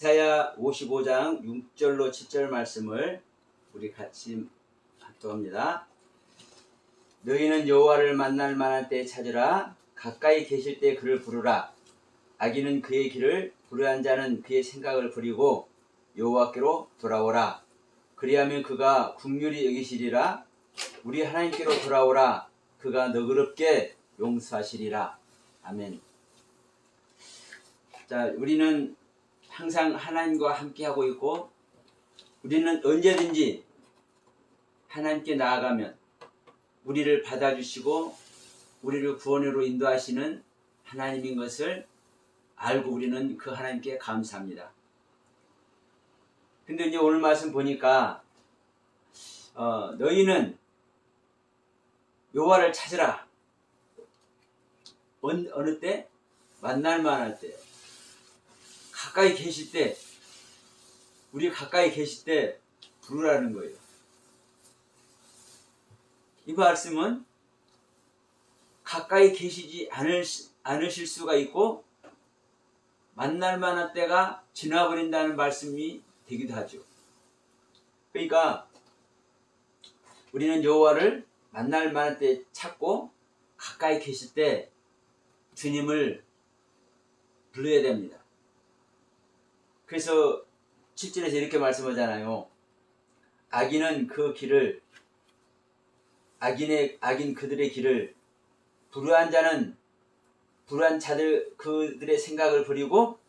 이사야 55장 6절로 7절 말씀을 우리 같이 합독합니다. 너희는 여호와를 만날 만한 때에 찾으라. 가까이 계실 때 그를 부르라. 악인은 그의 길을, 불의한 자는 그의 생각을 버리고 여호와께로 돌아오라. 그리하면 그가 긍휼히 여기시리라. 우리 하나님께로 돌아오라. 그가 너그럽게 용서하시리라. 아멘. 자, 우리는 항상 하나님과 함께 하고 있고, 우리는 언제든지 하나님께 나아가면 우리를 받아주시고 우리를 구원으로 인도하시는 하나님인 것을 알고 우리는 그 하나님께 감사합니다. 근데 이제 오늘 말씀 보니까 너희는 여호와를 찾으라. 어느 때? 만날 만할 때, 가까이 계실 때, 우리 가까이 계실 때 부르라는 거예요. 이 말씀은 가까이 계시지 않으실 수가 있고 만날 만한 때가 지나버린다는 말씀이 되기도 하죠. 그러니까 우리는 여호와를 만날 만한 때 찾고 가까이 계실 때 주님을 불러야 됩니다. 그래서 7절에서 이렇게 말씀하잖아요. 악인은 그 길을, 악인 그들의 길을, 불의한 자들 그들의 생각을 버리고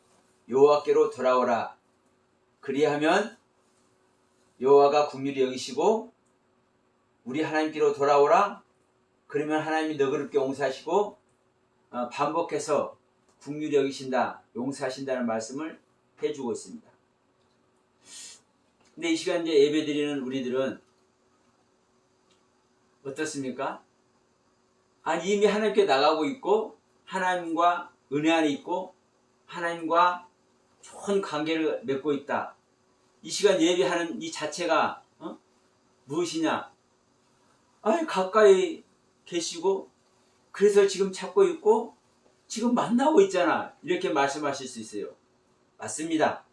여호와께로 돌아오라. 그리하면 여호와가 긍휼히 여기시고 우리 하나님께로 돌아오라. 그러면 하나님이 너그럽게 용서하시고 반복해서 긍휼히 여기신다, 용서하신다는 말씀을 해주고 있습니다. 근데 이 시간 이제 예배 드리는 우리들은 어떻습니까? 아니, 이미 하나님께 나가고 있고 하나님과 은혜 안에 있고 하나님과 좋은 관계를 맺고 있다. 이 시간 예배하는 이 자체가 무엇이냐? 아니, 가까이 계시고 그래서 지금 찾고 있고 지금 만나고 있잖아. 이렇게 말씀하실 수 있어요. 맞습니다.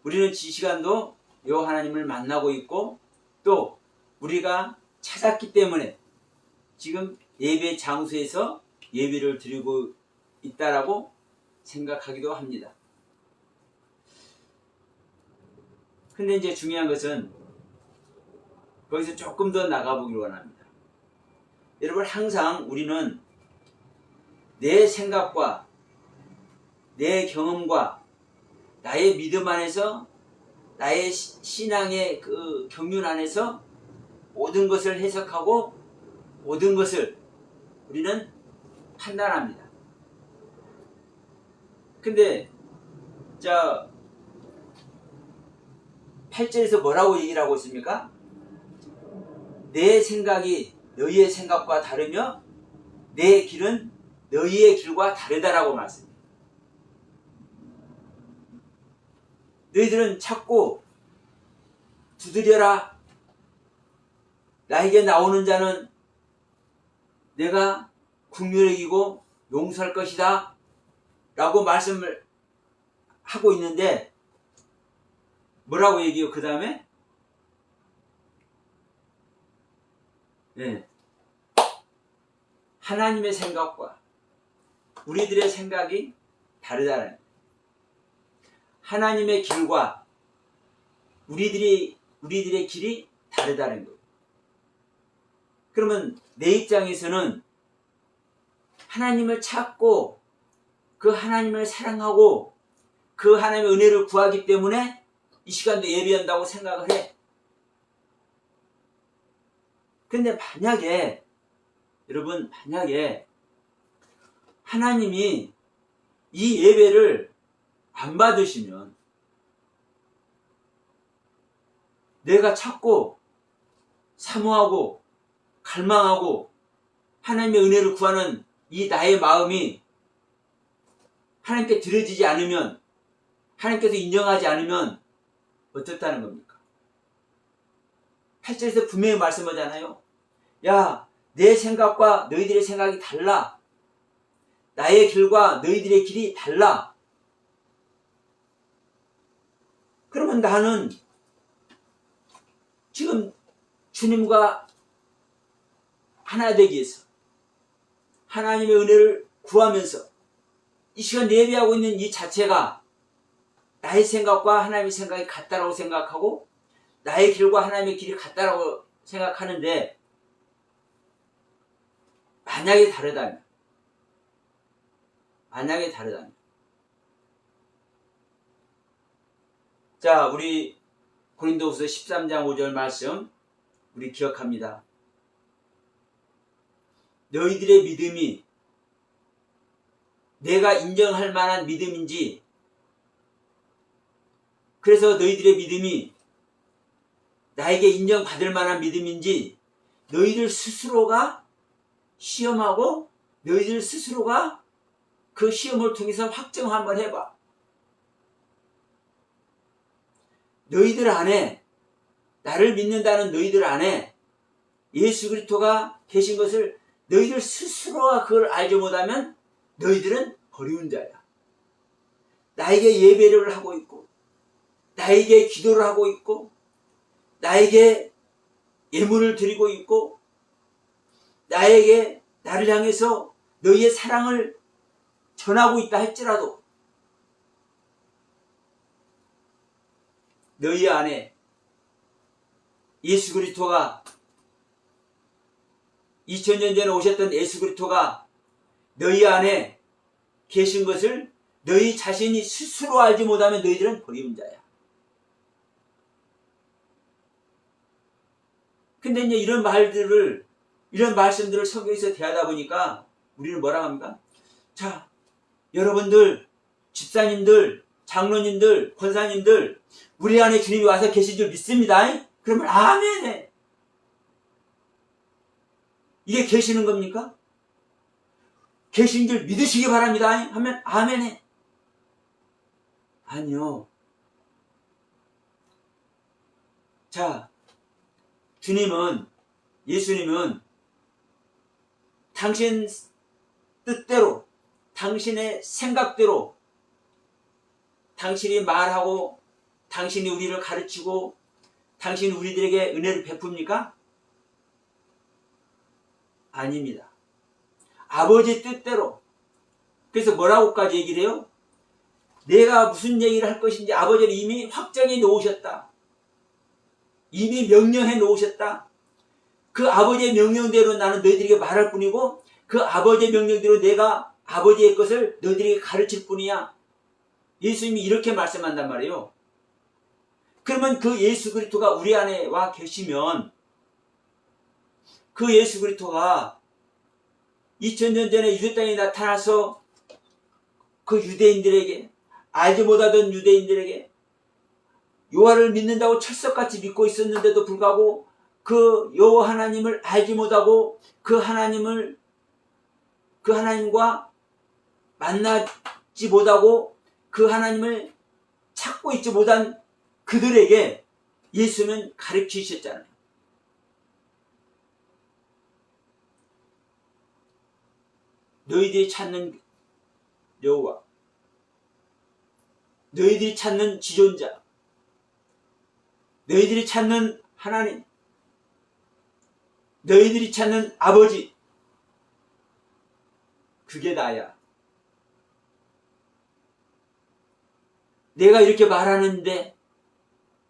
우리는 이 시간도 여호와 하나님을 만나고 있고 또 우리가 찾았기 때문에 지금 예배 장소에서 예배를 드리고 있다라고 생각하기도 합니다. 근데 이제 중요한 것은 거기서 조금 더 나가보기를 원합니다. 여러분, 항상 우리는 내 생각과 내 경험과 나의 믿음 안에서, 나의 신앙의 그 경륜 안에서 모든 것을 해석하고 모든 것을 우리는 판단합니다. 근데 자 8절에서 뭐라고 얘기를 하고 있습니까? 내 생각이 너희의 생각과 다르며 내 길은 너희의 길과 다르다라고 말씀합니다. 너희들은 찾고 두드려라. 나에게 나오는 자는 내가 긍휼히 여기고 용서할 것이다 라고 말씀을 하고 있는데 뭐라고 얘기해요? 그 다음에 하나님의 생각과 우리들의 생각이 다르다는 거예요. 하나님의 길과 우리들의 길이 다르다는 거예요. 그러면 내 입장에서는 하나님을 찾고 그 하나님을 사랑하고 그 하나님의 은혜를 구하기 때문에 이 시간도 예배한다고 생각을 해. 근데 여러분 만약에 하나님이 이 예배를 안 받으시면 내가 찾고 사모하고 갈망하고 하나님의 은혜를 구하는 이 나의 마음이 하나님께 드려지지 않으면, 하나님께서 인정하지 않으면 어떻다는 겁니까? 8절에서 분명히 말씀하잖아요. 야, 내 생각과 너희들의 생각이 달라. 나의 길과 너희들의 길이 달라. 그러면 나는 지금 주님과 하나 되기 위해서 하나님의 은혜를 구하면서 이 시간 예배하고 있는 이 자체가 나의 생각과 하나님의 생각이 같다라고 생각하고 나의 길과 하나님의 길이 같다라고 생각하는데, 만약에 다르다면 자, 우리 고린도후서 13장 5절 말씀 우리 기억합니다. 너희들의 믿음이 내가 인정할 만한 믿음인지, 그래서 너희들의 믿음이 나에게 인정받을 만한 믿음인지 너희들 스스로가 시험하고 너희들 스스로가 그 시험을 통해서 확정 한번 해봐. 너희들 안에, 나를 믿는다는 너희들 안에 예수 그리스도가 계신 것을 너희들 스스로가 그걸 알지 못하면 너희들은 버리운 자야. 나에게 예배를 하고 있고 나에게 기도를 하고 있고 나에게 예물을 드리고 있고 나를 향해서 너희의 사랑을 전하고 있다 할지라도 너희 안에 예수 그리스도가 2000년 전에 오셨던 예수 그리스도가 너희 안에 계신 것을 너희 자신이 스스로 알지 못하면 너희들은 버리운 자야. 근데 이제 이런 말씀들을 성경에서 대하다 보니까 우리는 뭐라 합니까? 자, 여러분들, 집사님들, 장로님들, 권사님들, 우리 안에 주님이 와서 계신 줄 믿습니다. 그러면 아멘해. 이게 계시는 겁니까? 계신 줄 믿으시기 바랍니다. 하면 아멘해. 아니요. 자, 예수님은 당신 뜻대로, 당신의 생각대로, 당신이 말하고, 당신이 우리를 가르치고, 당신이 우리들에게 은혜를 베풉니까? 아닙니다. 아버지 뜻대로. 그래서 뭐라고까지 얘기를 해요? 내가 무슨 얘기를 할 것인지 아버지는 이미 확정해 놓으셨다. 이미 명령해 놓으셨다. 그 아버지의 명령대로 나는 너희들에게 말할 뿐이고 그 아버지의 명령대로 내가 아버지의 것을 너희들에게 가르칠 뿐이야. 예수님이 이렇게 말씀한단 말이에요. 그러면 그 예수 그리스도가 우리 안에 와 계시면 그 예수 그리스도가 2000년 전에 유대 땅에 나타나서 그 유대인들에게, 알지 못하던 유대인들에게 여호와를 믿는다고 철석같이 믿고 있었는데도 불구하고 그 여호와 하나님을 알지 못하고 그 하나님과 만나지 못하고 그 하나님을 찾고 있지 못한 그들에게 예수는 가르치셨잖아요. 너희들이 찾는 여호와, 너희들이 찾는 지존자, 너희들이 찾는 하나님, 너희들이 찾는 아버지, 그게 나야. 내가 이렇게 말하는데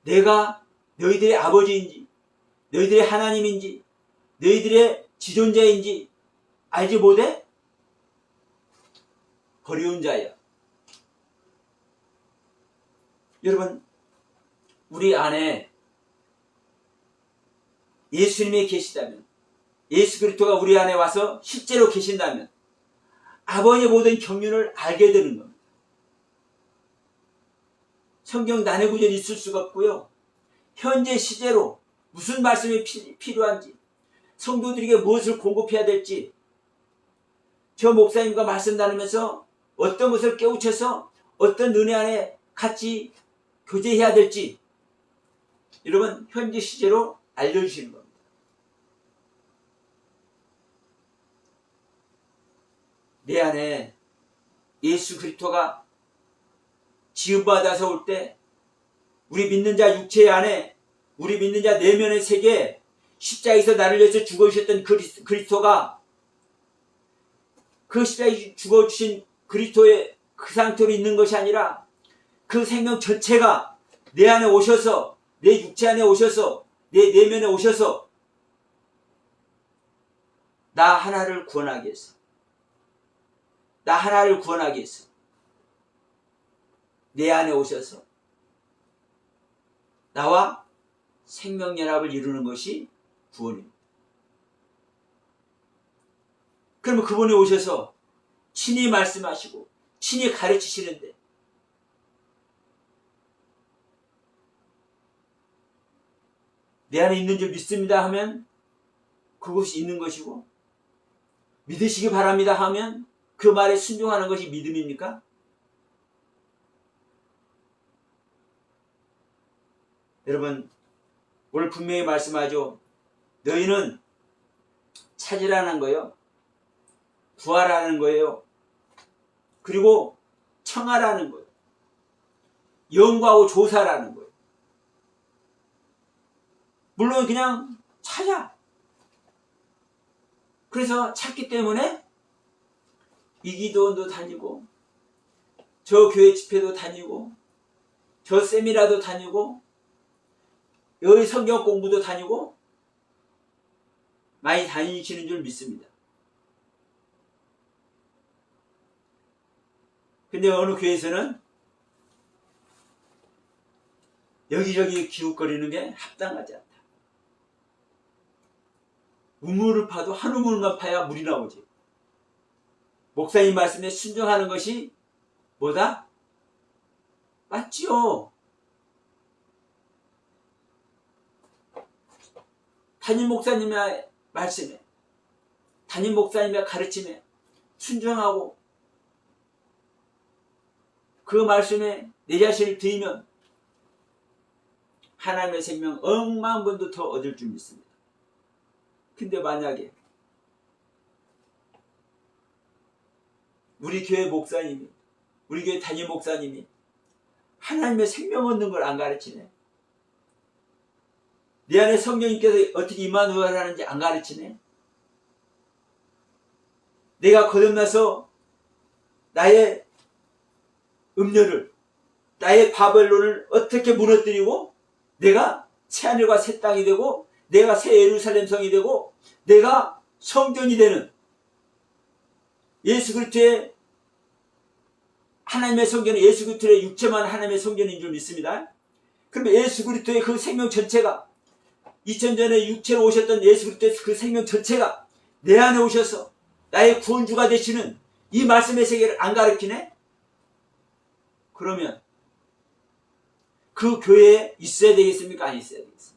내가 너희들의 아버지인지 너희들의 하나님인지 너희들의 지존자인지 알지 못해? 버리운 자야. 여러분, 우리 안에 예수님이 계시다면, 예수 그리스도가 우리 안에 와서 실제로 계신다면 아버지의 모든 경륜을 알게 되는 겁니다. 성경 난해 구절이 있을 수가 없고요. 현재 시제로 무슨 말씀이 필요한지, 성도들에게 무엇을 공급해야 될지, 저 목사님과 말씀 나누면서 어떤 것을 깨우쳐서 어떤 은혜 안에 같이 교제해야 될지 여러분 현재 시제로 알려주시는 겁니다. 내 안에 예수 그리스도가 지음받아서 올 때 우리 믿는 자 육체 안에, 우리 믿는 자 내면의 세계에 십자가에서 나를 위해서 죽어주셨던 그리스도가, 그 십자가에 죽어주신 그리스도의 그 상태로 있는 것이 아니라 그 생명 전체가 내 안에 오셔서, 내 육체 안에 오셔서, 내 내면에 오셔서 나 하나를 구원하기 위해서, 나 하나를 구원하기 위해서 내 안에 오셔서 나와 생명연합을 이루는 것이 구원입니다. 그러면 그분이 오셔서 친히 말씀하시고 친히 가르치시는데, 내 안에 있는 줄 믿습니다 하면 그것이 있는 것이고, 믿으시기 바랍니다 하면 그 말에 순종하는 것이 믿음입니까? 여러분, 오늘 분명히 말씀하죠. 너희는 찾으라는 거예요. 구하라는 거예요. 그리고 청하라는 거예요. 연구하고 조사라는 거예요. 물론 그냥 찾아. 그래서 찾기 때문에 이 기도원도 다니고, 저 교회 집회도 다니고, 저 세미나도 다니고, 여기 성경 공부도 다니고 많이 다니시는 줄 믿습니다. 근데 어느 교회에서는 여기저기 기웃거리는 게 합당하지 않다. 우물을 파도 한 우물만 파야 물이 나오지. 목사님 말씀에 순종하는 것이 뭐다? 맞지요. 담임 목사님의 말씀에, 담임 목사님의 가르침에 순종하고 그 말씀에 내 자신을 드리면 하나님의 생명 억만 번도 더 얻을 줄 믿습니다. 근데 만약에 우리 교회 목사님이, 우리 교회 담임 목사님이 하나님의 생명 얻는 걸 안 가르치네, 내 안에 성령님께서 어떻게 임하노라 하는지 안 가르치네, 내가 거듭나서 나의 음료를, 나의 바벨론을 어떻게 무너뜨리고 내가 새하늘과 새 땅이 되고 내가 새 예루살렘 성이 되고 내가 성전이 되는 예수 그리스도의 하나님의 성전은 예수 그리스도의 육체만 하나님의 성전인 줄 믿습니다. 그러면 예수 그리스도의 그 생명 전체가, 2000전에 육체로 오셨던 예수 그리스도의 그 생명 전체가 내 안에 오셔서 나의 구원주가 되시는 이 말씀의 세계를 안 가르치네? 그러면 그 교회에 있어야 되겠습니까? 안 있어야 되겠습니까?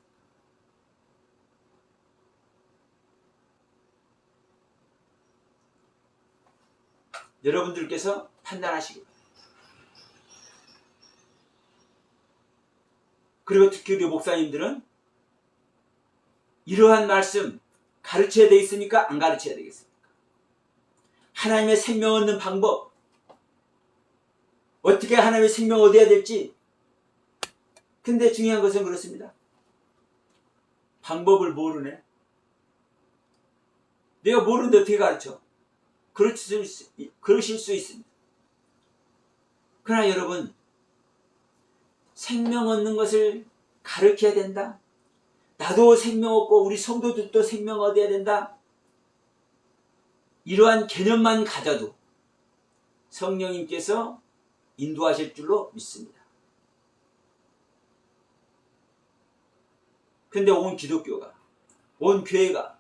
여러분들께서 판단하시기 바랍니다. 그리고 특히 우리 목사님들은 이러한 말씀 가르쳐야 되겠습니까? 안 가르쳐야 되겠습니까? 하나님의 생명 얻는 방법, 어떻게 하나님의 생명 얻어야 될지. 근데 중요한 것은 그렇습니다. 방법을 모르네. 내가 모르는데 어떻게 가르쳐? 그러실 수 있습니다. 그러나 여러분, 생명 얻는 것을 가르쳐야 된다. 나도 생명 얻고 우리 성도들도 생명 얻어야 된다. 이러한 개념만 가져도 성령님께서 인도하실 줄로 믿습니다. 근데 온 기독교가, 온 교회가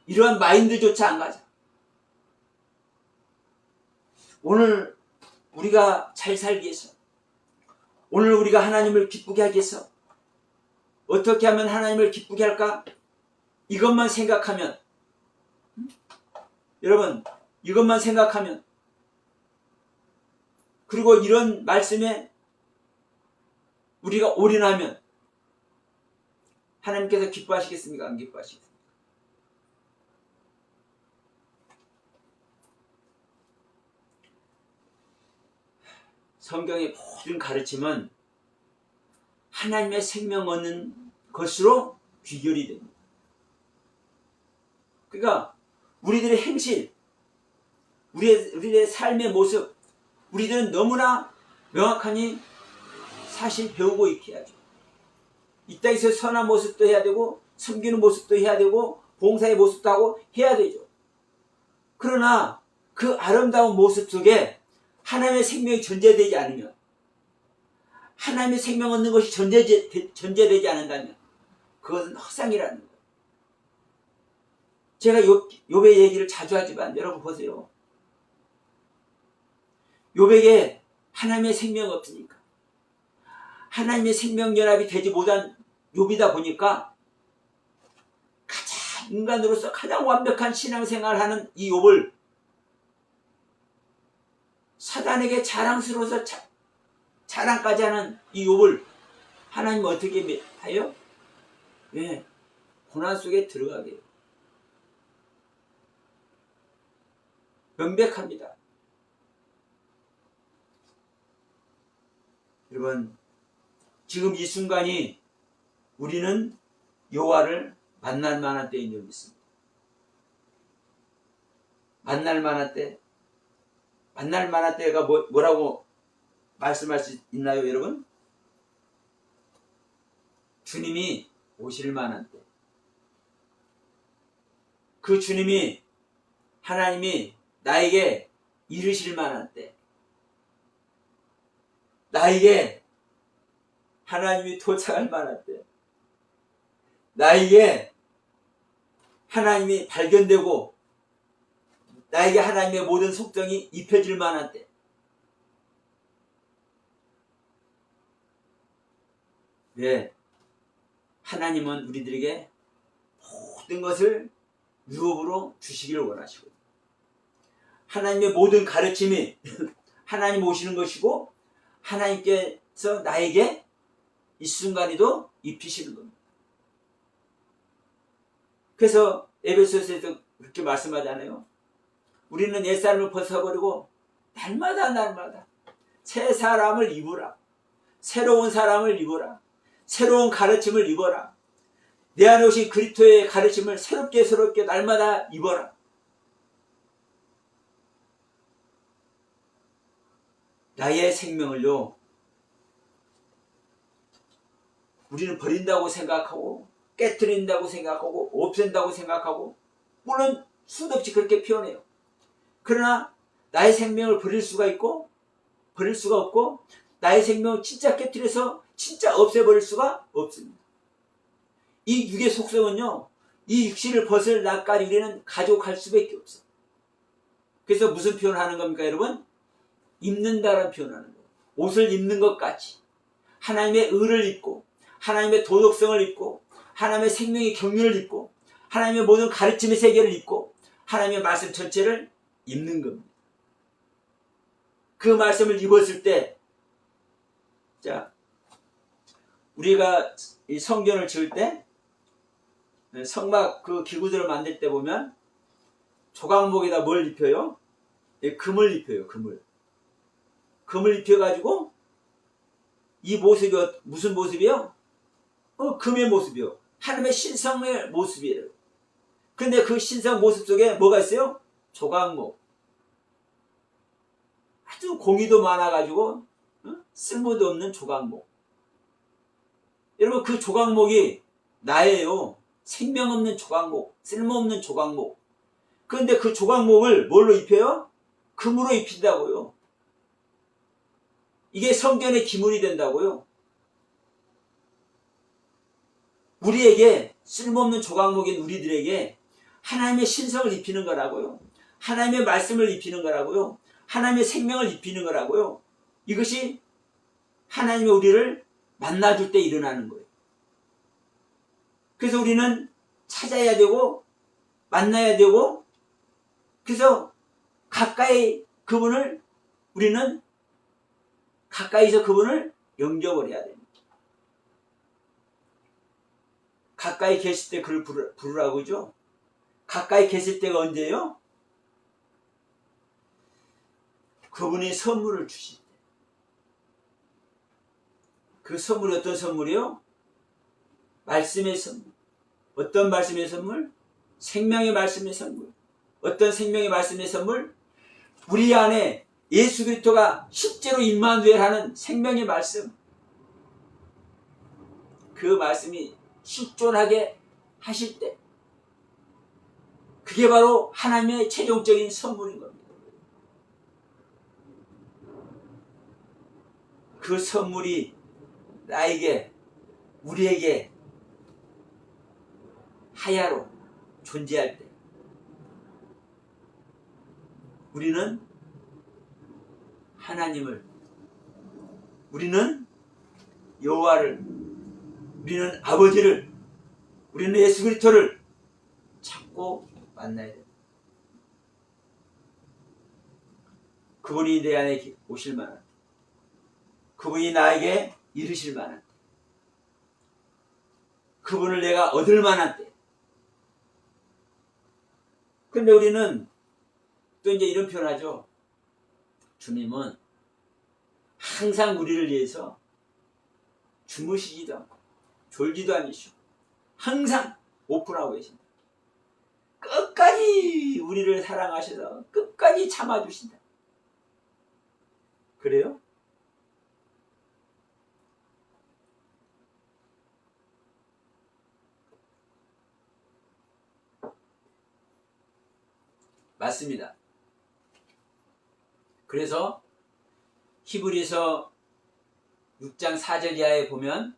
이러한 마인드조차 안 가져. 오늘 우리가 잘 살기 위해서, 오늘 우리가 하나님을 기쁘게 하기 위해서 어떻게 하면 하나님을 기쁘게 할까? 이것만 생각하면, 여러분, 이것만 생각하면, 그리고 이런 말씀에 우리가 올인하면 하나님께서 기뻐하시겠습니까? 안 기뻐하시겠습니까? 성경의 모든 가르침은 하나님의 생명 얻는 것으로 귀결이 됩니다. 그러니까 우리들의 행실, 우리의 삶의 모습, 우리들은 너무나 명확하니 사실 배우고 익혀야죠. 이 땅에서 선한 모습도 해야 되고 섬기는 모습도 해야 되고 봉사의 모습도 하고 해야 되죠. 그러나 그 아름다운 모습 속에 하나님의 생명이 전제되지 않으면, 하나님의 생명 얻는 것이 전제되지 않는다면 그것은 헛상이라는 거예요. 제가 욥의 얘기를 자주 하지만 여러분 보세요. 욥에게 하나님의 생명 없으니까, 하나님의 생명 연합이 되지 못한 욥이다 보니까 가장 인간으로서 가장 완벽한 신앙생활을 하는 이 욥을 사단에게 자랑스러워서 자랑까지 하는 이 욥을 하나님은 어떻게 하여? 왜? 고난 속에 들어가게 해요. 명백합니다. 여러분, 지금 이 순간이 우리는 여호와를 만날 만한 때인 줄 믿습니다. 만날 만한 때, 만날 만한 때가 뭐라고 말씀할 수 있나요, 여러분? 주님이 오실 만한 때. 그 주님이, 하나님이 나에게 이르실 만한 때. 나에게 하나님이 도착할 만한 때. 나에게 하나님이 발견되고 나에게 하나님의 모든 속성이 입혀질 만한 때. 네, 하나님은 우리들에게 모든 것을 유업으로 주시기를 원하시고, 하나님의 모든 가르침이 하나님 오시는 것이고, 하나님께서 나에게 이 순간에도 입히시는 겁니다. 그래서 에베소서에서 그렇게 말씀하잖아요. 우리는 옛사람을 벗어버리고 날마다 새 사람을 입으라. 새로운 사람을 입어라. 새로운 가르침을 입어라. 내 안에 오신 그리스도의 가르침을 새롭게 날마다 입어라. 나의 생명을요, 우리는 버린다고 생각하고 깨트린다고 생각하고 없앤다고 생각하고, 물론 수도 없이 그렇게 표현해요. 그러나 나의 생명을 버릴 수가 있고 버릴 수가 없고, 나의 생명을 진짜 깨트려서 진짜 없애버릴 수가 없습니다. 이 육의 속성은요, 이 육신을 벗을 날까지 우리는 가족할 수밖에 없어요. 그래서 무슨 표현을 하는 겁니까, 여러분? 입는다라는 표현을 하는 거예요. 옷을 입는 것 같이 하나님의 의를 입고, 하나님의 도덕성을 입고, 하나님의 생명의 경륜을 입고, 하나님의 모든 가르침의 세계를 입고, 하나님의 말씀 전체를 입는 겁니다. 그 말씀을 입었을 때, 자, 우리가 이 성전을 지을 때, 성막 그 기구들을 만들 때 보면 조각목에다 뭘 입혀요? 금을 입혀요. 금을 입혀가지고 이 모습이 무슨 모습이요? 금의 모습이요. 하나님의 신성의 모습이에요. 근데 그 신성 모습 속에 뭐가 있어요? 조각목. 아주 공이도 많아가지고 쓸모도 없는 조각목. 여러분, 그 조각목이 나예요. 생명 없는 조각목, 쓸모없는 조각목. 그런데 그 조각목을 뭘로 입혀요? 금으로 입힌다고요. 이게 성전의 기물이 된다고요. 우리에게, 쓸모없는 조각목인 우리들에게 하나님의 신성을 입히는 거라고요. 하나님의 말씀을 입히는 거라고요. 하나님의 생명을 입히는 거라고요. 이것이 하나님의 우리를 만나줄 때 일어나는 거예요. 그래서 우리는 찾아야 되고 만나야 되고, 그래서 가까이 그분을, 우리는 가까이서 그분을 영접을 해야 됩니다. 가까이 계실 때 그를 부르라고 하죠. 가까이 계실 때가 언제예요? 그분이 선물을 주실 때. 그 선물이 어떤 선물이요? 말씀의 선물. 어떤 말씀의 선물? 생명의 말씀의 선물. 어떤 생명의 말씀의 선물? 우리 안에 예수 그리스도가 실제로 임마누엘하는 생명의 말씀. 그 말씀이 실존하게 하실 때 그게 바로 하나님의 최종적인 선물인 겁니다. 그 선물이 나에게, 우리에게 하야로 존재할 때 우리는 하나님을, 우리는 여호와를, 우리는 아버지를, 우리는 예수 그리스도를 찾고 만나야 됩니다. 그분이 내 안에 오실 만한, 그분이 나에게 이르실 만한, 그분을 내가 얻을 만한 때. 그런데 우리는 또 이제 이런 표현하죠. 주님은 항상 우리를 위해서 주무시지도 않고 졸지도 않으시고 항상 오픈하고 계신다. 끝까지 우리를 사랑하셔서 끝까지 참아주신다. 그래요? 맞습니다. 그래서 히브리서 6장 4절 이하에 보면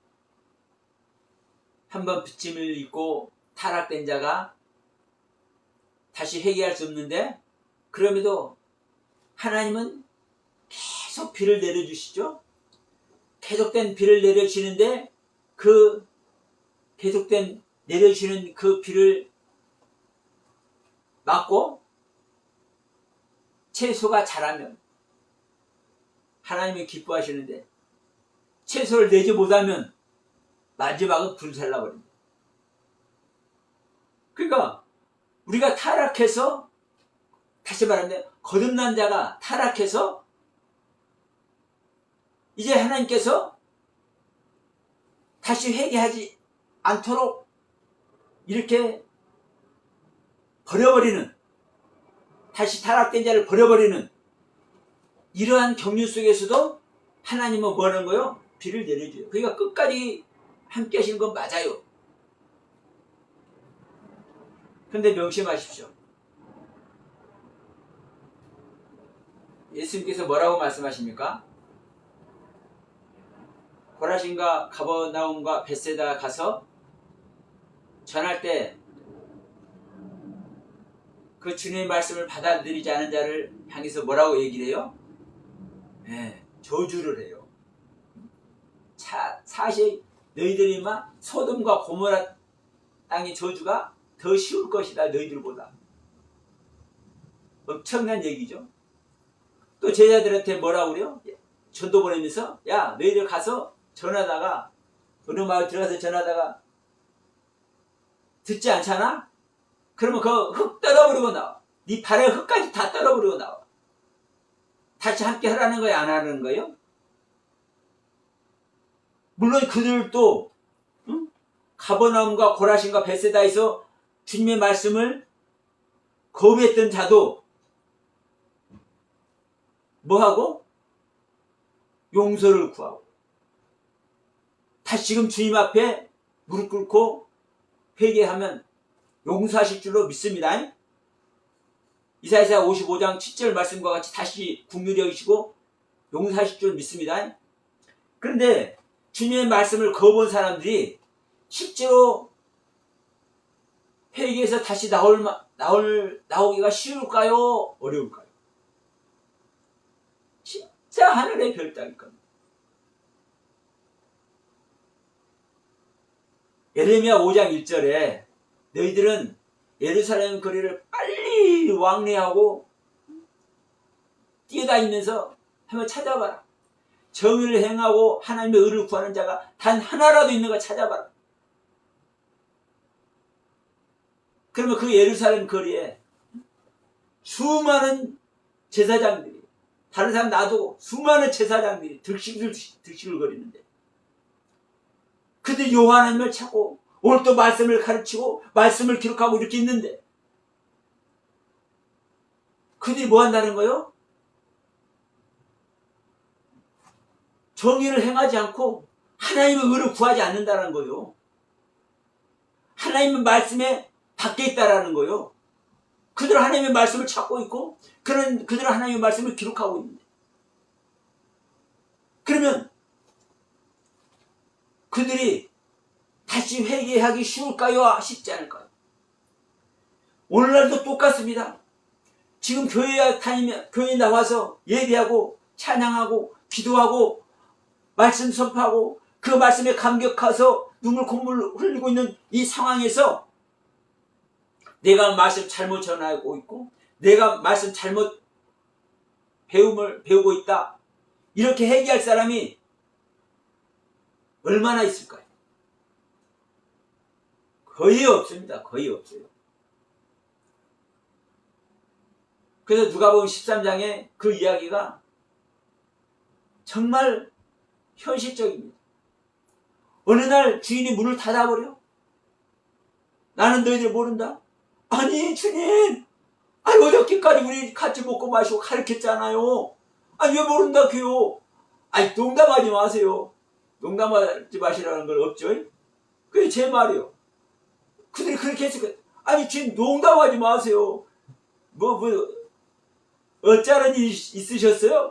한번 빚짐을 입고 타락된 자가 다시 회개할 수 없는데 그럼에도 하나님은 계속 비를 내려주시죠. 계속된 비를 내려주시는데 그 계속된 내려주시는 그 비를 막고 채소가 자라면 하나님이 기뻐하시는데 채소를 내지 못하면 마지막은 불살라 버립니다. 그러니까 우리가 타락해서, 다시 말하면 거듭난 자가 타락해서 이제 하나님께서 다시 회개하지 않도록 이렇게 버려버리는, 다시 타락된 자를 버려버리는 이러한 경륜 속에서도 하나님은 뭐 하는 거예요? 비를 내려줘요. 그러니까 끝까지 함께 하시는 건 맞아요. 그런데 명심하십시오. 예수님께서 뭐라고 말씀하십니까? 고라신과 가버나움과 벳세다 가서 전할 때 그 주님의 말씀을 받아들이지 않은 자를 향해서 뭐라고 얘기를 해요? 네, 저주를 해요. 사실 너희들이 막 소돔과 고모라 땅의 저주가 더 쉬울 것이다, 너희들보다. 엄청난 얘기죠. 또 제자들한테 뭐라고 그래요? 전도 보내면서 야, 너희들 가서 전하다가 어느 마을 들어가서 전하다가 듣지 않잖아? 그러면 그 흙 떨어버리고 나와. 네 발에 흙까지 다 떨어버리고 나와. 다시 함께 하라는 거예요, 안 하라는 거예요? 물론 그들도 가버나움과 고라신과 벳세다에서 주님의 말씀을 거부했던 자도 뭐하고? 용서를 구하고 다시 지금 주님 앞에 무릎 꿇고 회개하면 용서하실 줄로 믿습니다. 이사야 55장 7절 말씀과 같이 다시 긍휼히 여기시고 용서하실 줄 믿습니다. 그런데 주님의 말씀을 거부한 사람들이 실제로 회개에서 다시 나오기가 쉬울까요? 어려울까요? 진짜 하늘의 별 따길 겁니다. 예레미야 5장 1절에 너희들은 예루살렘 거리를 빨리 왕래하고 뛰어다니면서 한번 찾아봐라. 정의를 행하고 하나님의 의를 구하는 자가 단 하나라도 있는가 찾아봐라. 그러면 그 예루살렘 거리에 수많은 제사장들이, 다른 사람 놔두고 수많은 제사장들이 득실을 거리는데 그들이 여호와 하나님을 찾고 오늘 또 말씀을 가르치고 말씀을 기록하고 이렇게 있는데 그들이 뭐 한다는 거요? 정의를 행하지 않고 하나님의 의를 구하지 않는다는 거요. 하나님의 말씀에 밖에 있다라는 거요. 그들은 하나님의 말씀을 찾고 있고 그들은 하나님의 말씀을 기록하고 있는데 그러면 그들이 다시 회개하기 쉬울까요? 쉽지 않을까요? 오늘날도 똑같습니다. 지금 교회에 나와서 예배하고 찬양하고 기도하고 말씀 선포하고 그 말씀에 감격해서 눈물 콧물 흘리고 있는 이 상황에서 내가 말씀 잘못 전하고 있고 내가 말씀 잘못 배우고 있다 이렇게 회개할 사람이 얼마나 있을까요? 거의 없습니다. 거의 없어요. 그래서 누가복음 13장에 그 이야기가 정말 현실적입니다. 어느 날 주인이 문을 닫아버려. 나는 너희들 모른다. 아니 주님, 아니 어저께까지 우리 같이 먹고 마시고 가르쳤잖아요. 아니 왜 모른다고요? 아니 농담하지 마세요. 농담하지 마시라는 건 없죠. 그게 제 말이요. 그들이 그렇게 했을 거예요. 아니 주님 농담하지 마세요. 어쩌는 일이 있으셨어요?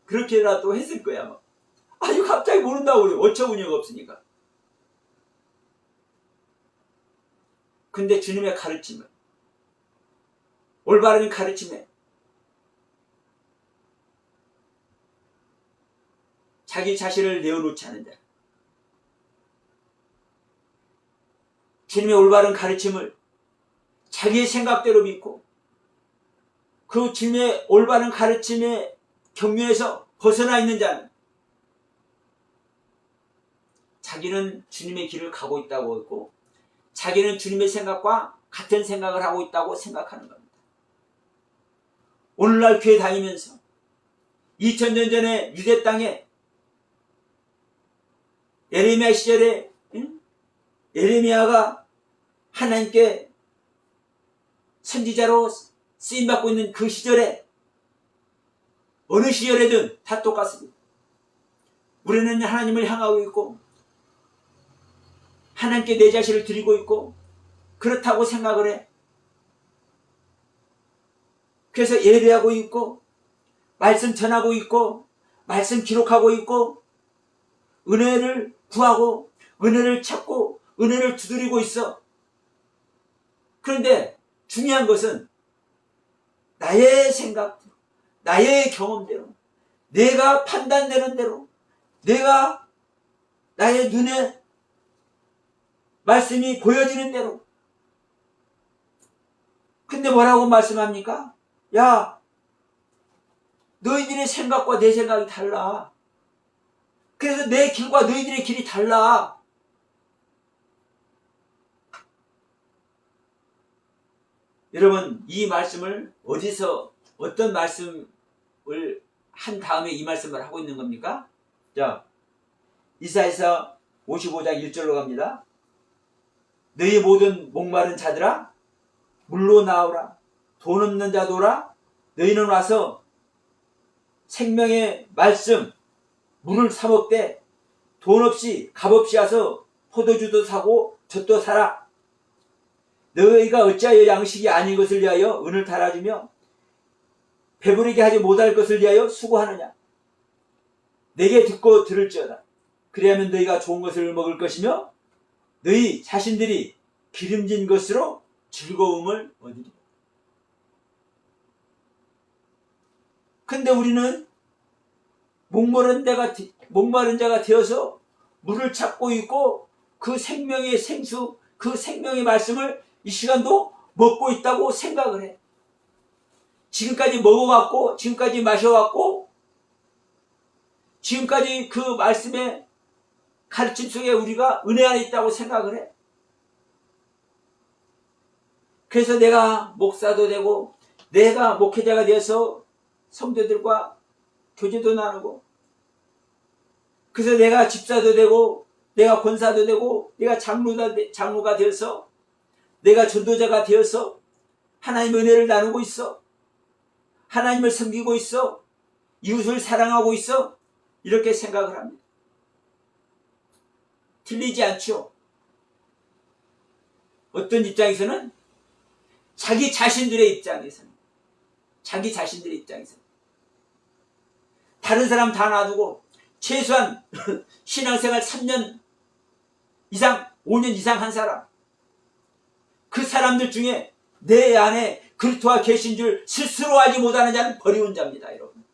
그렇게라도 했을 거야 아마. 아니 갑자기 모른다고 그래요. 어처구니가 없으니까. 근데 주님의 가르침을 올바른 가르침에 자기 자신을 내어놓지 않는다. 주님의 올바른 가르침을 자기의 생각대로 믿고 그 주님의 올바른 가르침의 경륜에서 벗어나 있는 자는 자기는 주님의 길을 가고 있다고 했고 자기는 주님의 생각과 같은 생각을 하고 있다고 생각하는 겁니다. 오늘날 교회 다니면서 2000년 전에 유대 땅에 예레미야 시절에 예레미야가 하나님께 선지자로 쓰임받고 있는 그 시절에 어느 시절에든 다 똑같습니다. 우리는 하나님을 향하고 있고 하나님께 내 자신을 드리고 있고 그렇다고 생각을 해. 그래서 예배하고 있고 말씀 전하고 있고 말씀 기록하고 있고 은혜를 구하고 은혜를 찾고 은혜를 두드리고 있어. 그런데 중요한 것은 나의 생각대로 나의 경험대로 내가 판단되는 대로 내가 나의 눈에 말씀이 보여지는 대로. 근데 뭐라고 말씀합니까? 야, 너희들의 생각과 내 생각이 달라. 그래서 내 길과 너희들의 길이 달라. 여러분, 이 말씀을 어디서 어떤 말씀을 한 다음에 이 말씀을 하고 있는 겁니까? 자, 이사야서 55장 1절로 갑니다. 너희 모든 목마른 자들아 물로 나오라. 돈 없는 자들아 너희는 와서 생명의 말씀 물을 사 먹되 돈 없이 값없이 와서 포도주도 사고 젖도 사라. 너희가 어찌하여 양식이 아닌 것을 위하여 은을 달아주며 배부르게 하지 못할 것을 위하여 수고하느냐. 내게 듣고 들을지어다. 그리하면 너희가 좋은 것을 먹을 것이며 너희 자신들이 기름진 것으로 즐거움을 얻으리라. 근데 우리는 목마른 자가 되어서 물을 찾고 있고 그 생명의 생수, 그 생명의 말씀을 이 시간도 먹고 있다고 생각을 해. 지금까지 먹어왔고 지금까지 마셔왔고 지금까지 그 말씀의 가르침 속에 우리가 은혜 안에 있다고 생각을 해. 그래서 내가 목사도 되고 내가 목회자가 되어서 성도들과 교제도 나누고 그래서 내가 집사도 되고 내가 권사도 되고 내가 장로가 되어서 내가 전도자가 되어서 하나님의 은혜를 나누고 있어. 하나님을 섬기고 있어. 이웃을 사랑하고 있어. 이렇게 생각을 합니다. 틀리지 않죠. 어떤 입장에서는 자기 자신들의 입장에서는 다른 사람 다 놔두고 최소한 신앙생활 3년 이상 5년 이상 한 사람, 그 사람들 중에 내 안에 그리스도가 계신 줄 스스로 알지 못하는 자는 버리운 자입니다. 여러분,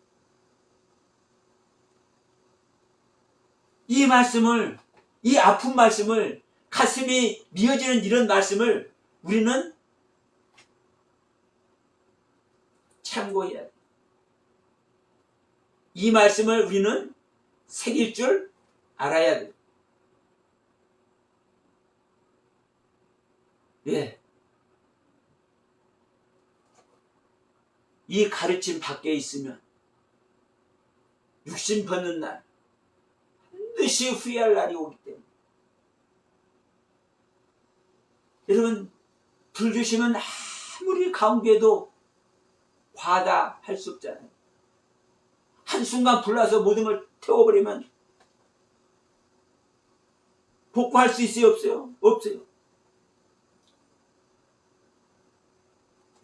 이 말씀을, 이 아픈 말씀을, 가슴이 미어지는 이런 말씀을 우리는 참고해야 돼. 이 말씀을 우리는 새길 줄 알아야 돼. 예. 이 가르침 밖에 있으면 육신 벗는 날 반드시 후회할 날이 오기 때문에, 여러분, 불교심은 아무리 강조해도 과다할 수 없잖아요. 한순간 불나서 모든 걸 태워버리면 복구할 수 있어요? 없어요? 없어요.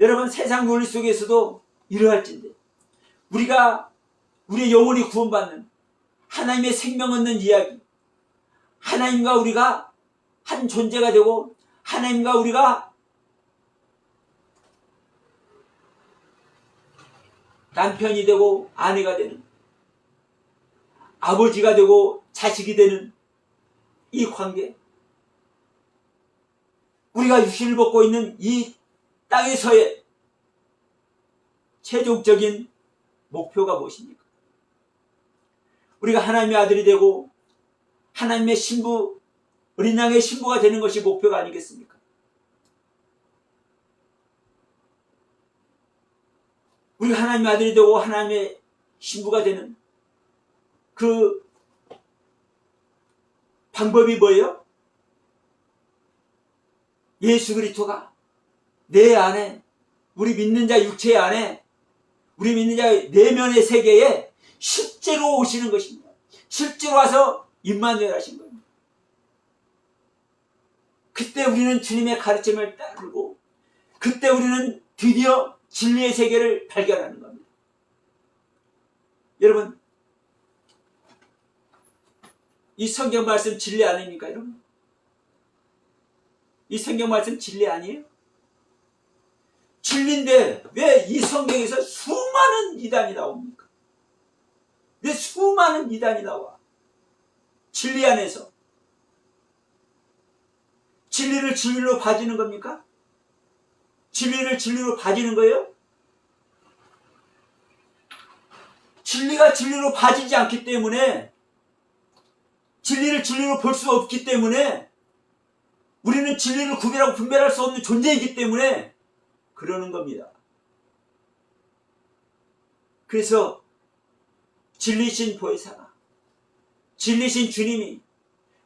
여러분, 세상 논리 속에서도 이러할진데 우리가 우리의 영혼이 구원받는 하나님의 생명 얻는 이야기, 하나님과 우리가 한 존재가 되고 하나님과 우리가 남편이 되고 아내가 되는, 아버지가 되고 자식이 되는 이 관계, 우리가 육신을 벗고 있는 이 땅에서의 최종적인 목표가 무엇입니까? 우리가 하나님의 아들이 되고 하나님의 신부, 어린 양의 신부가 되는 것이 목표가 아니겠습니까? 우리가 하나님의 아들이 되고 하나님의 신부가 되는 그 방법이 뭐예요? 예수 그리스도가 내 안에, 우리 믿는 자 육체 안에, 우리 믿는 자 내면의 세계에 실제로 오시는 것입니다. 실제로 와서 임마누엘 하신 겁니다. 그때 우리는 주님의 가르침을 따르고, 그때 우리는 드디어 진리의 세계를 발견하는 겁니다. 여러분, 이 성경 말씀 진리 아닙니까, 여러분? 이 성경 말씀 진리 아니에요? 진리인데 왜 이 성경에서 수많은 이단이 나옵니까? 왜 수많은 이단이 나와? 진리 안에서. 진리를 진리로 봐지는 겁니까? 진리를 진리로 봐지는 거예요? 진리가 진리로 봐지지 않기 때문에, 진리를 진리로 볼 수 없기 때문에, 우리는 진리를 구별하고 분별할 수 없는 존재이기 때문에 그러는 겁니다. 그래서 진리신 보혜사가, 진리신 주님이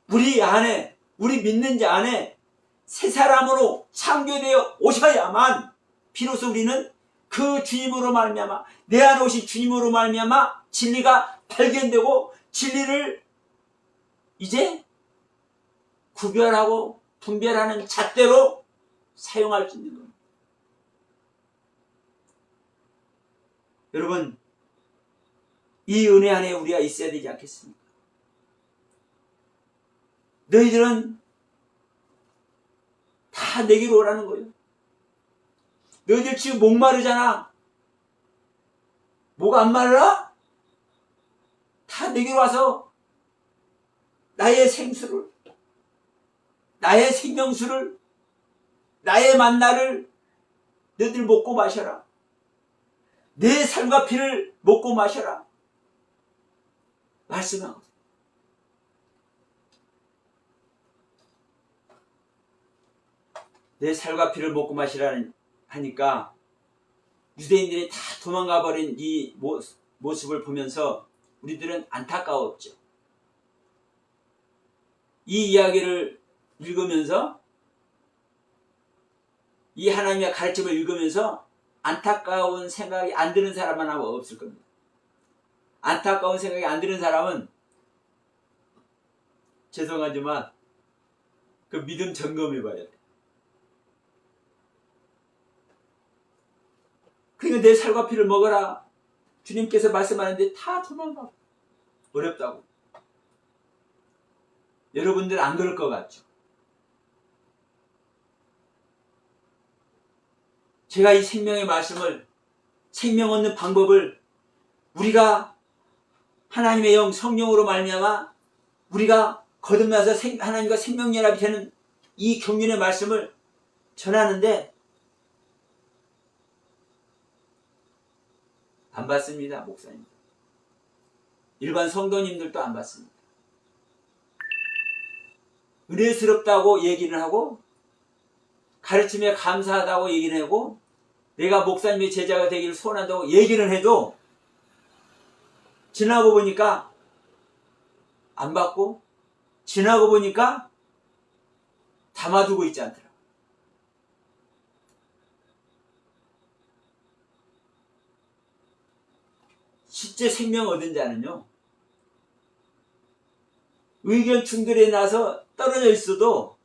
우리 안에, 우리 믿는 자 안에 새 사람으로 창조되어 오셔야만 비로소 우리는 그 주님으로 말미암아, 내 안에 오신 주님으로 말미암아 진리가 발견되고 진리를 이제 구별하고 분별하는 잣대로 사용할 수 있는 겁니다. 여러분, 이 은혜 안에 우리가 있어야 되지 않겠습니까? 너희들은 다 내게로 오라는 거예요. 너희들 지금 목마르잖아. 목 안 마르나? 다 내게로 와서 나의 생수를, 나의 생명수를, 나의 만나를 너희들 먹고 마셔라. 내 살과 피를 먹고 마셔라. 말씀하고, 내 살과 피를 먹고 마시라는 하니까 유대인들이 다 도망가 버린 이 모습을 보면서 우리들은 안타까웠죠. 이 이야기를 읽으면서, 이 하나님의 가르침을 읽으면서 안타까운 생각이 안 드는 사람은 아마 없을 겁니다. 안타까운 생각이 안 드는 사람은 죄송하지만 그 믿음 점검해 봐야 돼. 그러니까 내 살과 피를 먹어라. 주님께서 말씀하는데 다 도망가. 어렵다고. 여러분들 안 그럴 것 같죠? 제가 이 생명의 말씀을, 생명 얻는 방법을 우리가 하나님의 영 성령으로 말미암아 우리가 거듭나서 하나님과 생명연합이 되는 이 경륜의 말씀을 전하는데 안 받습니다. 목사님. 일반 성도님들도 안 받습니다. 은혜스럽다고 얘기를 하고 가르침에 감사하다고 얘기를 하고 내가 목사님의 제자가 되기를 소원한다고 얘기를 해도 지나고 보니까 안 받고 지나고 보니까 담아두고 있지 않더라. 실제 생명 얻은 자는요, 의견 충돌에 나서 떨어져 있어도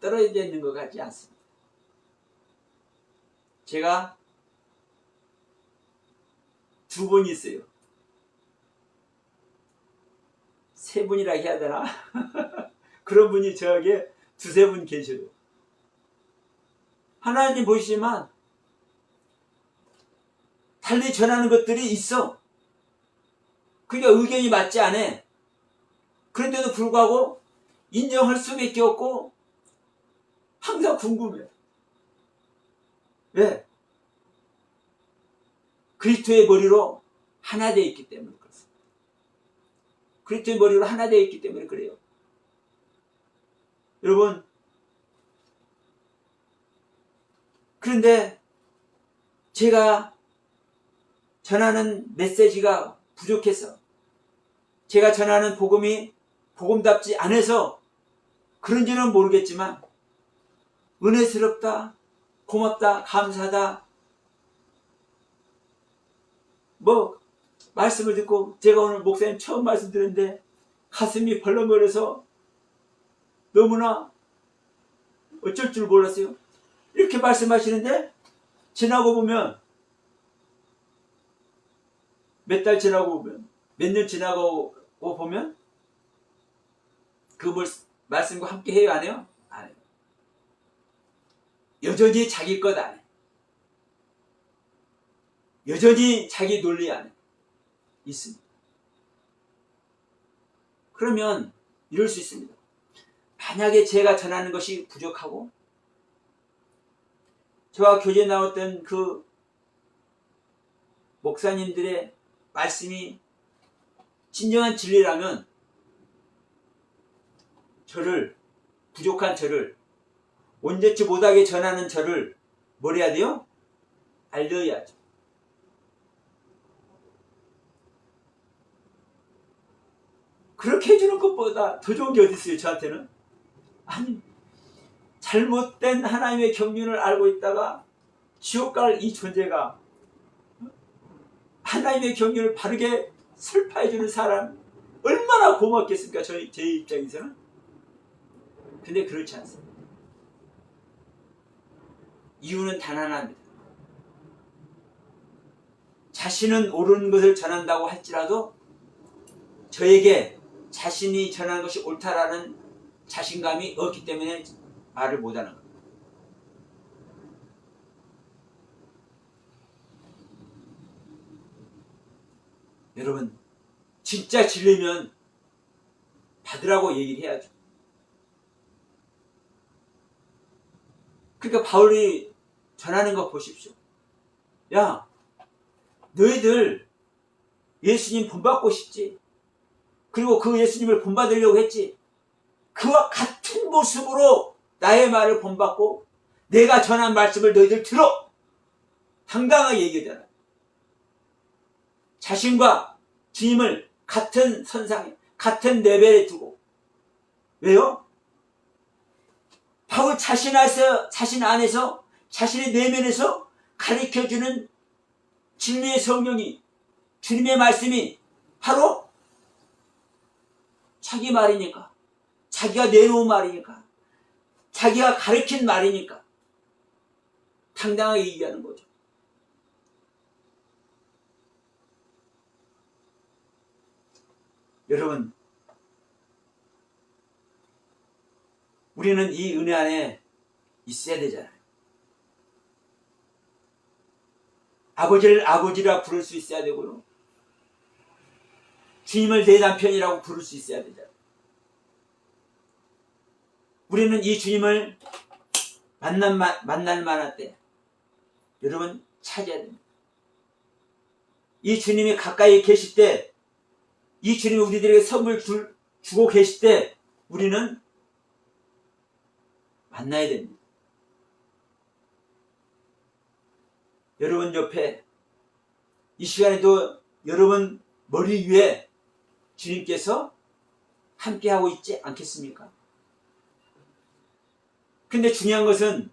떨어져 있는 것 같지 않습니다. 제가 두 분 있어요. 세 분이라 해야 되나? 그런 분이 저에게 두세 분 계셔요. 하나님 보시지만 달리 전하는 것들이 있어. 그러니까 의견이 맞지 않아. 그런데도 불구하고 인정할 수밖에 없고 항상 궁금해. 왜? 그리스도의 머리로 하나 되어 있기 때문에 그렇습니다. 그리스도의 머리로 하나 되어 있기 때문에 그래요. 여러분, 그런데 제가 전하는 메시지가 부족해서, 제가 전하는 복음이 복음답지 않아서 그런지는 모르겠지만 은혜스럽다, 고맙다, 감사하다, 말씀을 듣고 제가 오늘 목사님 처음 말씀드렸는데 가슴이 벌렁거려서 너무나 어쩔 줄 몰랐어요. 이렇게 말씀하시는데 지나고 보면 몇 달 지나고 보면 몇 년 지나고 보면 그 말씀과 함께 해요? 안 해요? 안 해요. 여전히 자기 것 안 해. 여전히 자기 논리 안에 있습니다. 그러면 이럴 수 있습니다. 만약에 제가 전하는 것이 부족하고 저와 교제에 나왔던 그 목사님들의 말씀이 진정한 진리라면 저를, 부족한 저를, 온전치 못하게 전하는 저를 뭘 해야 돼요? 알려야죠. 그렇게 해주는 것보다 더 좋은 게 어디 있어요, 저한테는? 아니, 잘못된 하나님의 경륜을 알고 있다가 지옥 갈 이 존재가 하나님의 경륜을 바르게 설파해주는 사람, 얼마나 고맙겠습니까, 제 입장에서는? 근데 그렇지 않습니다. 이유는 단 하나입니다. 자신은 옳은 것을 전한다고 할지라도 저에게 자신이 전하는 것이 옳다라는 자신감이 없기 때문에 말을 못하는 겁니다. 여러분, 진짜 진리면 받으라고 얘기를 해야죠. 그러니까 바울이 전하는 거 보십시오. 야, 너희들 예수님 본받고 싶지? 그리고 그 예수님을 본받으려고 했지? 그와 같은 모습으로 나의 말을 본받고 내가 전한 말씀을 너희들 들어! 당당하게 얘기하잖아요. 자신과 주님을 같은 선상에, 같은 레벨에 두고 왜요? 바로 자신 안에서 자신의 내면에서 가르쳐주는 진리의 성령이, 주님의 말씀이 바로 자기 말이니까, 자기가 내놓은 말이니까, 자기가 가르친 말이니까 당당하게 얘기하는 거죠. 여러분, 우리는 이 은혜 안에 있어야 되잖아요. 아버지를 아버지라 부를 수 있어야 되고요. 주님을 내 남편이라고 부를 수 있어야 되잖아요. 우리는 이 주님을 만날 만한 때 여러분 찾아야 됩니다. 이 주님이 가까이 계실 때, 이 주님이 우리들에게 선물 주고 계실 때 우리는 만나야 됩니다. 여러분 옆에 이 시간에도 여러분 머리 위에 주님께서 함께하고 있지 않겠습니까? 근데 중요한 것은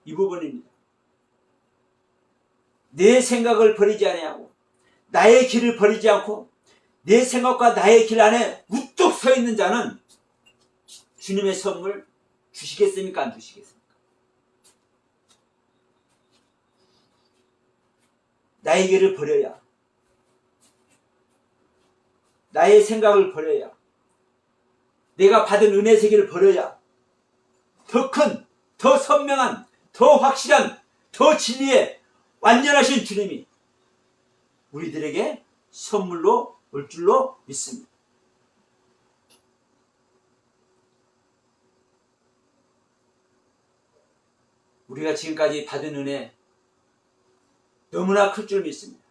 이 부분입니다. 내 생각을 버리지 아니하고 나의 길을 버리지 않고 내 생각과 나의 길 안에 우뚝 서 있는 자는 주님의 선물 주시겠습니까? 안 주시겠습니까? 나의 길을 버려야, 나의 생각을 버려야, 내가 받은 은혜 세계를 버려야 더 큰, 더 선명한, 더 확실한, 더 진리의 완전하신 주님이 우리들에게 선물로 올 줄로 믿습니다. 우리가 지금까지 받은 은혜 너무나 클 줄 믿습니다.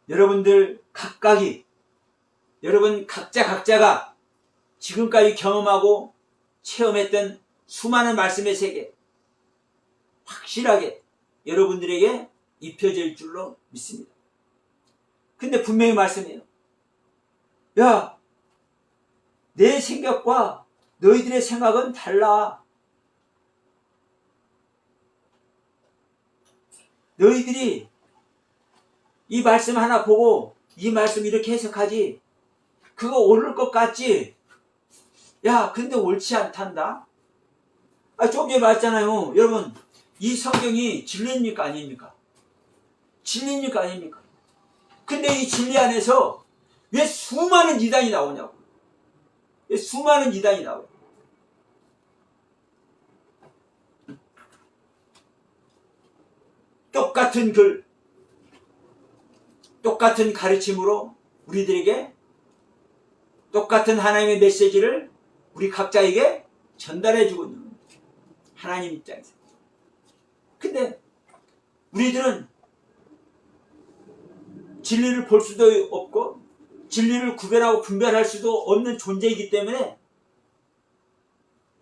여러분들 각각이, 여러분 각자가 지금까지 경험하고 체험했던 수많은 말씀의 세계 확실하게 여러분들에게 입혀질 줄로 믿습니다. 근데 분명히 말씀해요. 야, 내 생각과 너희들의 생각은 달라. 너희들이 이 말씀 하나 보고 이 말씀 이렇게 해석하지, 그거 옳을 것 같지? 야, 근데 옳지 않단다. 좀 전에 말했잖아요. 여러분, 이 성경이 진리입니까? 아닙니까? 진리입니까? 아닙니까? 근데 이 진리 안에서 왜 수많은 이단이 나오냐고. 왜 수많은 이단이 나와요. 똑같은 글, 똑같은 가르침으로 우리들에게 똑같은 하나님의 메시지를 우리 각자에게 전달해주고 있는 겁니다. 하나님 입장에서. 근데 우리들은 진리를 볼 수도 없고 진리를 구별하고 분별할 수도 없는 존재이기 때문에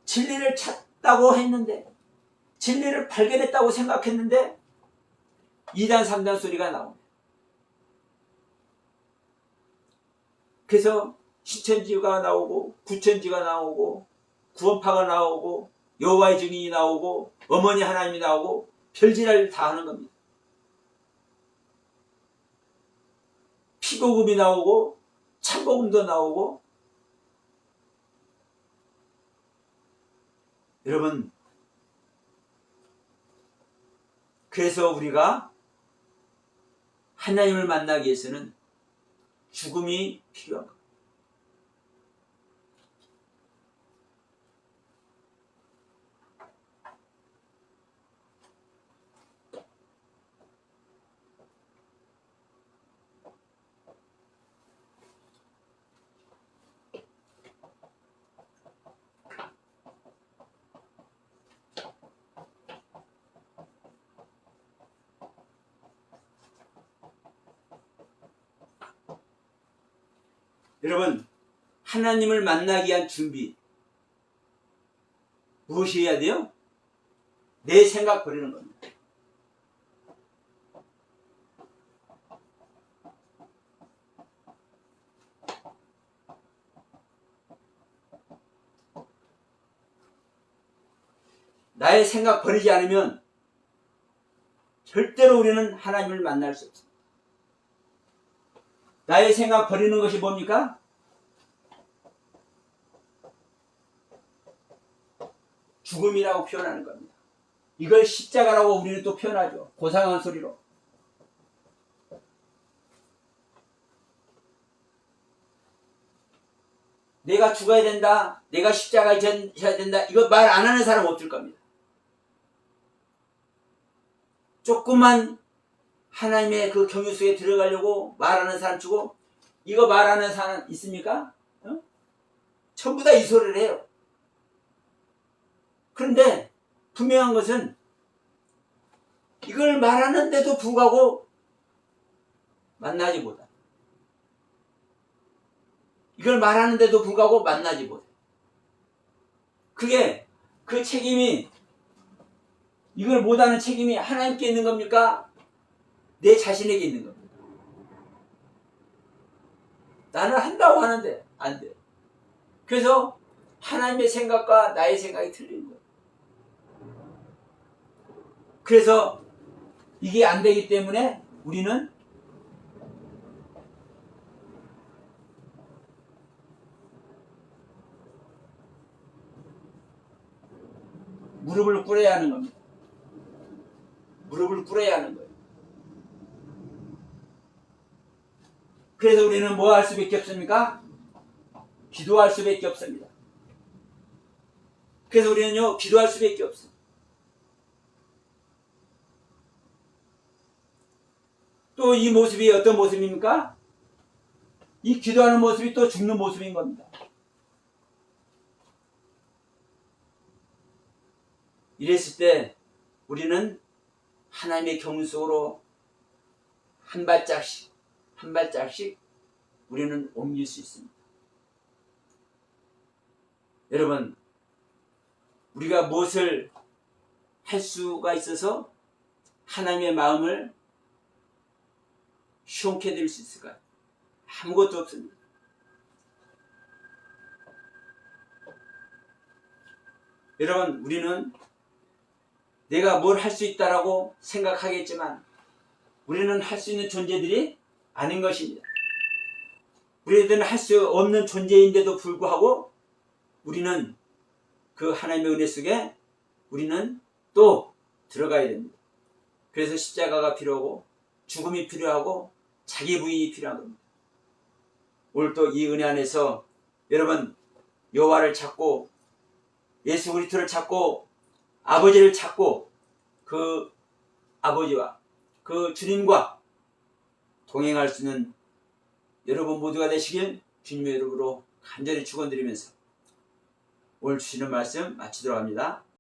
진리를 찾다고 했는데, 진리를 발견했다고 생각했는데 2단 3단 소리가 나옵니다. 그래서 신천지가 나오고 구천지가 나오고 구원파가 나오고 여호와의 증인이 나오고 어머니 하나님이 나오고 별지랄 다 하는 겁니다. 피복음이 나오고 참복음도 나오고. 여러분, 그래서 우리가 하나님을 만나기 위해서는 죽음이 필요한 겁니다. 여러분, 하나님을 만나기 위한 준비 무엇이 해야 돼요? 내 생각 버리는 겁니다. 나의 생각 버리지 않으면 절대로 우리는 하나님을 만날 수 없습니다. 나의 생각 버리는 것이 뭡니까? 죽음이라고 표현하는 겁니다. 이걸 십자가라고 우리는 또 표현하죠. 고상한 소리로. 내가 죽어야 된다. 내가 십자가에 져야 된다. 이거 말 안 하는 사람 없을 겁니다. 조금만 하나님의 그 경유 속에 들어가려고 말하는 사람 치고 이거 말하는 사람 있습니까? 어? 전부 다 이 소리를 해요. 그런데 분명한 것은 이걸 말하는데도 불구하고 만나지 못한다. 이걸 말하는데도 불구하고 만나지 못해. 그게 그 책임이 이걸 못하는 책임이 하나님께 있는 겁니까? 내 자신에게 있는 겁니다. 나는 한다고 하는데 안 돼. 그래서 하나님의 생각과 나의 생각이 틀린 거예요. 그래서 이게 안 되기 때문에 우리는 무릎을 꿇어야 하는 겁니다. 무릎을 꿇어야 하는 거예요. 그래서 우리는 뭐 할 수밖에 없습니까? 기도할 수밖에 없습니다. 그래서 우리는요, 기도할 수밖에 없어요. 또 이 모습이 어떤 모습입니까? 이 기도하는 모습이 또 죽는 모습인 겁니다. 이랬을 때 우리는 하나님의 경륜 속으로 한 발짝씩 한 발짝씩 우리는 옮길 수 있습니다. 여러분, 우리가 무엇을 할 수가 있어서 하나님의 마음을 시원케 해드릴 수 있을까요? 아무것도 없습니다. 여러분, 우리는 내가 뭘 할 수 있다라고 생각하겠지만 우리는 할 수 있는 존재들이 아닌 것입니다. 우리들은 할 수 없는 존재인데도 불구하고 우리는 그 하나님의 은혜 속에 우리는 또 들어가야 됩니다. 그래서 십자가가 필요하고 죽음이 필요하고 자기 부인이 필요한 겁니다. 오늘 또 이 은혜 안에서 여러분 여호와를 찾고 예수 그리스도를 찾고 아버지를 찾고 그 아버지와 그 주님과 동행할 수 있는 여러분 모두가 되시길 주님의 이름으로 간절히 축원드리면서 오늘 주시는 말씀 마치도록 합니다.